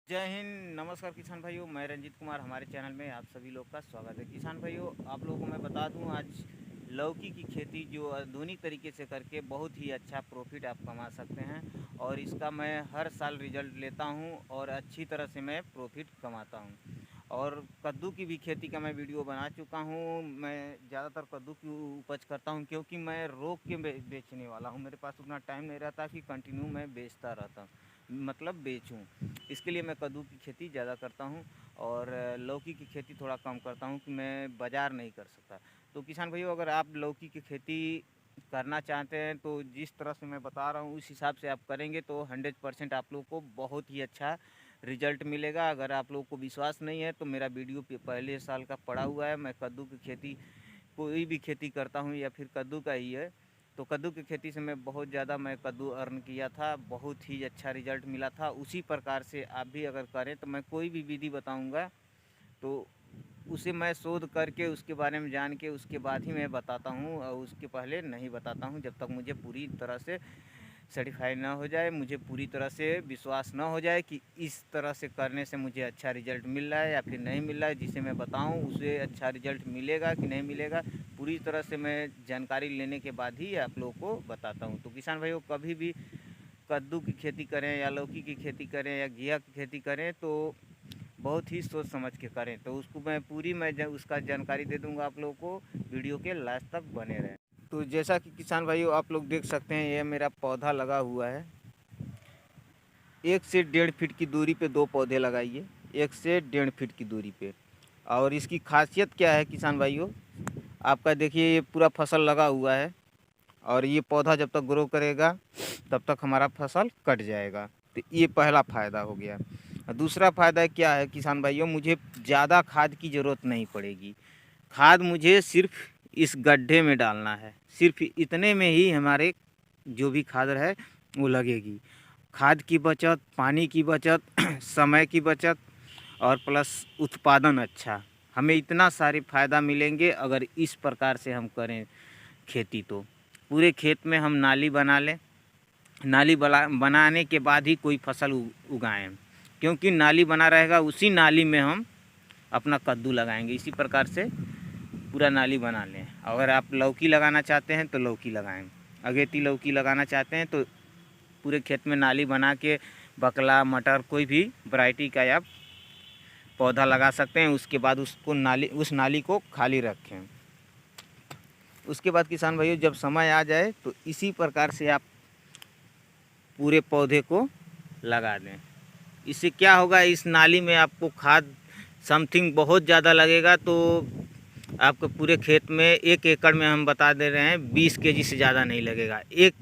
जय हिंद, नमस्कार किसान भाइयों। मैं रंजीत कुमार, हमारे चैनल में आप सभी लोग का स्वागत है। किसान भाइयों, आप लोगों को मैं बता दूं, आज लौकी की खेती जो आधुनिक तरीके से करके बहुत ही अच्छा प्रॉफिट आप कमा सकते हैं और इसका मैं हर साल रिजल्ट लेता हूं और अच्छी तरह से मैं प्रॉफिट कमाता हूं। और कद्दू की भी खेती का मैं वीडियो बना चुका हूं। मैं ज़्यादातर कद्दू की उपज करता हूं क्योंकि मैं रोक के बेचने वाला हूं। मेरे पास उतना टाइम नहीं रहता कि कंटिन्यू मैं बेचता रहता, मतलब बेचूं। इसके लिए मैं कद्दू की खेती ज़्यादा करता हूं और लौकी की खेती थोड़ा कम करता हूं कि मैं बाज़ार नहीं कर सकता। तो किसान भाइयों, अगर आप लौकी की खेती करना चाहते हैं तो जिस तरह से मैं बता रहा हूं उस हिसाब से आप करेंगे तो 100% आप लोग को बहुत ही अच्छा रिजल्ट मिलेगा। अगर आप लोग को विश्वास नहीं है तो मेरा वीडियो पहले साल का पड़ा हुआ है। मैं कद्दू की खेती, कोई भी खेती करता हूँ या फिर कद्दू का ही है, तो कद्दू की खेती से मैं बहुत ज़्यादा कद्दू अर्न किया था, बहुत ही अच्छा रिजल्ट मिला था। उसी प्रकार से आप भी अगर करें तो मैं कोई भी विधि बताऊंगा तो उसे मैं शोध करके उसके बारे में जान के उसके बाद ही मैं बताता हूँ और उसके पहले नहीं बताता हूँ जब तक मुझे पूरी तरह से सर्टिफाई ना हो जाए, मुझे पूरी तरह से विश्वास ना हो जाए कि इस तरह से करने से मुझे अच्छा रिजल्ट मिल रहा है या फिर नहीं मिल रहा है। जिसे मैं बताऊं उसे अच्छा रिजल्ट मिलेगा कि नहीं मिलेगा, पूरी तरह से मैं जानकारी लेने के बाद ही आप लोगों को बताता हूं। तो किसान भाइयों, कभी भी कद्दू की खेती करें या लौकी की खेती करें या घिया की खेती करें तो बहुत ही सोच समझ के करें। तो उसको मैं उसका जानकारी दे दूँगा आप लोगों को। वीडियो के लास्ट तक बने रहें। तो जैसा कि किसान भाइयों आप लोग देख सकते हैं, ये मेरा पौधा लगा हुआ है। 1 से 1.5 फीट की दूरी पे 2 पौधे लगाइए, 1 से 1.5 फीट की दूरी पे। और इसकी खासियत क्या है किसान भाइयों, आपका देखिए ये पूरा फसल लगा हुआ है और ये पौधा जब तक ग्रो करेगा तब तक हमारा फसल कट जाएगा। तो ये पहला फ़ायदा हो गया। दूसरा फ़ायदा क्या है किसान भाइयों, मुझे ज़्यादा खाद की ज़रूरत नहीं पड़ेगी। खाद मुझे सिर्फ इस गड्ढे में डालना है, सिर्फ इतने में ही हमारे जो भी खाद है वो लगेगी। खाद की बचत, पानी की बचत, समय की बचत और प्लस उत्पादन अच्छा। हमें इतना सारे फ़ायदा मिलेंगे अगर इस प्रकार से हम करें खेती। तो पूरे खेत में हम नाली बना लें, नाली बनाने के बाद ही कोई फसल उगाएं, क्योंकि नाली बना रहेगा उसी नाली में हम अपना कद्दू लगाएंगे। इसी प्रकार से पूरा नाली बना लें। अगर आप लौकी लगाना चाहते हैं तो लौकी लगाएं, अगेती लौकी लगाना चाहते हैं तो पूरे खेत में नाली बना के बकला, मटर, कोई भी वैरायटी का आप पौधा लगा सकते हैं। उसके बाद उस नाली को खाली रखें। उसके बाद किसान भाइयों, जब समय आ जाए तो इसी प्रकार से आप पूरे पौधे को लगा दें। इससे क्या होगा, इस नाली में आपको खाद समथिंग बहुत ज़्यादा लगेगा। तो आपको पूरे खेत में 1 एकड़ में हम बता दे रहे हैं 20 केजी से ज़्यादा नहीं लगेगा। एक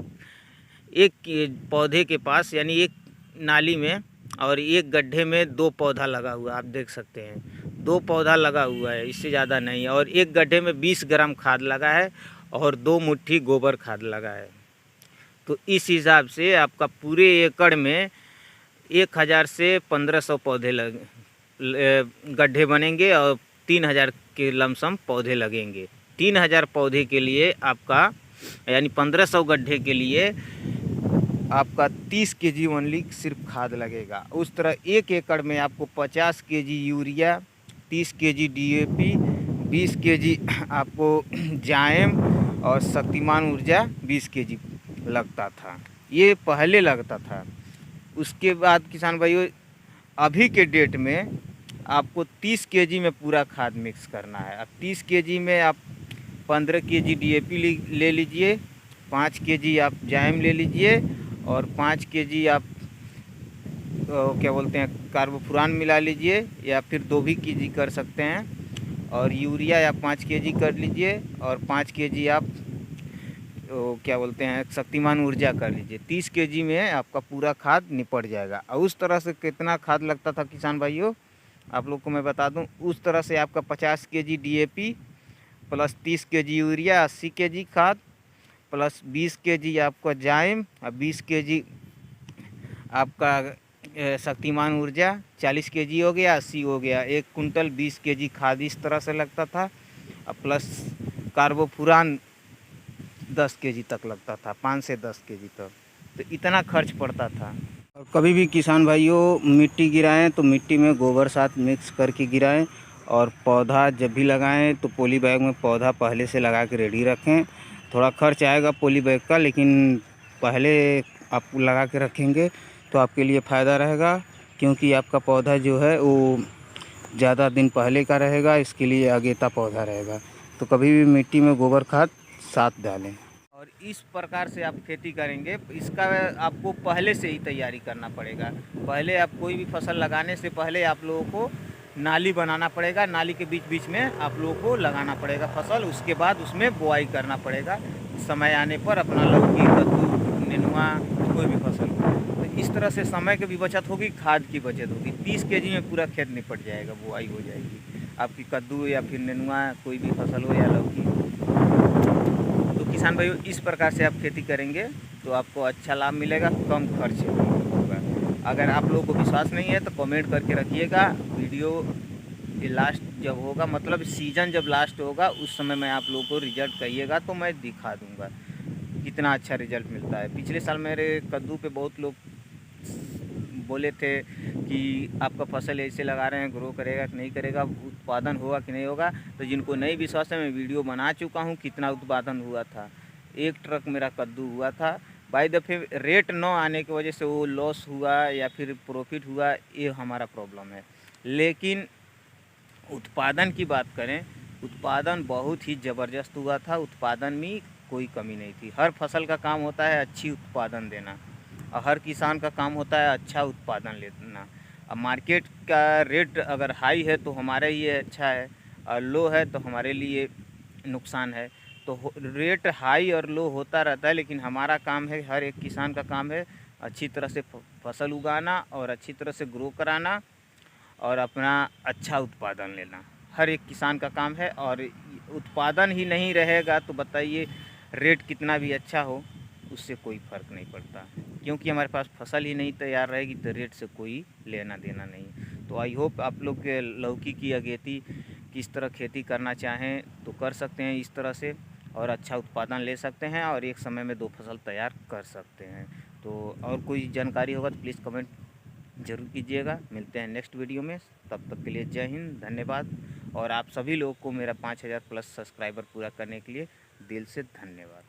एक पौधे के पास, यानी एक नाली में और एक गड्ढे में 2 पौधा लगा हुआ है। आप देख सकते हैं 2 पौधा लगा हुआ है, इससे ज़्यादा नहीं। और एक गड्ढे में 20 ग्राम खाद लगा है और 2 मुट्ठी गोबर खाद लगा है। तो इस हिसाब से आपका पूरे एकड़ में 1000 से 1500 पौधे गड्ढे बनेंगे और 3000 के लमसम पौधे लगेंगे। 3000 पौधे के लिए आपका, यानी 1500 गड्ढे के लिए आपका 30 केजी ओनली सिर्फ खाद लगेगा। उस तरह 1 एकड़ में आपको 50 KG urea, 30 KG DAP, 20 KG आपको जायम और शक्तिमान ऊर्जा 20 केजी लगता था। ये पहले लगता था। उसके बाद किसान भाइयों, अभी के डेट में आपको 30 केजी में पूरा खाद मिक्स करना है। अब 30 केजी में आप 15 केजी डीएपी ले लीजिए, 5 केजी आप जाइम ले लीजिए और 5 केजी आप क्या बोलते हैं कार्बोफुरान मिला लीजिए, या फिर 2 भी केजी कर सकते हैं। और यूरिया या 5 केजी कर लीजिए और 5 केजी आप क्या बोलते हैं शक्तिमान ऊर्जा कर लीजिए। 30 केजी में आपका पूरा खाद निपट जाएगा। और उस तरह से कितना खाद लगता था किसान भाइयों, आप लोग को मैं बता दूं। उस तरह से आपका 50 KG DAP plus 30 KG urea, 80 KG खाद प्लस 20 केजी आपका जाइम और 20 केजी आपका शक्तिमान ऊर्जा, 40 केजी हो गया, 80 हो गया। 1 कुंटल 20 केजी खाद इस तरह से लगता था। और प्लस कार्बोफुरान 10 केजी तक लगता था, 5 से 10 केजी तक। तो इतना खर्च पड़ता था। और कभी भी किसान भाइयों मिट्टी गिराएं तो मिट्टी में गोबर साथ मिक्स करके गिराएं। और पौधा जब भी लगाएं तो पॉली बैग में पौधा पहले से लगा के रेडी रखें। थोड़ा खर्च आएगा पॉली बैग का, लेकिन पहले आप लगा के रखेंगे तो आपके लिए फ़ायदा रहेगा, क्योंकि आपका पौधा जो है वो ज़्यादा दिन पहले का रहेगा, इसके लिए अगेता पौधा रहेगा। तो कभी भी मिट्टी में गोबर खाद साथ डालें। और इस प्रकार से आप खेती करेंगे, इसका आपको पहले से ही तैयारी करना पड़ेगा। पहले आप कोई भी फसल लगाने से पहले आप लोगों को नाली बनाना पड़ेगा, नाली के बीच बीच में आप लोगों को लगाना पड़ेगा फसल। उसके बाद उसमें बुआई करना पड़ेगा समय आने पर, अपना लौकी, कद्दू, नेनुआ, कोई भी फसल। तो इस तरह से समय की भी बचत होगी, खाद की बचत होगी। 30 केजी में पूरा खेत निपट जाएगा, बुआई हो जाएगी आपकी कद्दू या फिर नेनुआ कोई भी फसल हो या लौकी। तो किसान भाइयों इस प्रकार से आप खेती करेंगे तो आपको अच्छा लाभ मिलेगा, कम खर्च होगा। अगर आप लोगों को विश्वास नहीं है तो कमेंट करके रखिएगा। वीडियो ये लास्ट जब होगा, मतलब सीज़न जब लास्ट होगा, उस समय मैं आप लोगों को रिजल्ट कहिएगा तो मैं दिखा दूंगा कितना अच्छा रिजल्ट मिलता है। पिछले साल मेरे कद्दू पे बहुत लोग बोले थे कि आपका फसल ऐसे लगा रहे हैं, ग्रो करेगा कि नहीं करेगा, उत्पादन होगा कि नहीं होगा। तो जिनको नहीं विश्वास है, मैं वीडियो बना चुका हूँ कितना उत्पादन हुआ था। 1 ट्रक मेरा कद्दू हुआ था। बाई दफ़े रेट न आने की वजह से वो लॉस हुआ या फिर प्रॉफिट हुआ, ये हमारा प्रॉब्लम है। लेकिन उत्पादन की बात करें, उत्पादन बहुत ही ज़बरदस्त हुआ था। उत्पादन में कोई कमी नहीं थी। हर फसल का काम होता है अच्छी उत्पादन देना, और हर किसान का काम होता है अच्छा उत्पादन लेना। अब मार्केट का रेट अगर हाई है तो हमारे लिए अच्छा है, और लो है तो हमारे लिए नुकसान है। तो रेट हाई और लो होता रहता है, लेकिन हमारा काम है, हर एक किसान का काम है अच्छी तरह से फसल उगाना और अच्छी तरह से ग्रो कराना और अपना अच्छा उत्पादन लेना। हर एक किसान का काम है। और उत्पादन ही नहीं रहेगा तो बताइए रेट कितना भी अच्छा हो, उससे कोई फ़र्क नहीं पड़ता, क्योंकि हमारे पास फसल ही नहीं तैयार रहेगी तो रेट से कोई लेना देना नहीं। तो आई होप आप लोग के लौकी की अगेती किस तरह खेती करना चाहें तो कर सकते हैं इस तरह से, और अच्छा उत्पादन ले सकते हैं और एक समय में 2 फसल तैयार कर सकते हैं। तो और कोई जानकारी होगा तो प्लीज़ कमेंट ज़रूर कीजिएगा। मिलते हैं नेक्स्ट वीडियो में, तब तक के लिए जय हिंद, धन्यवाद। और आप सभी लोगों को मेरा 5000 प्लस सब्सक्राइबर पूरा करने के लिए दिल से धन्यवाद।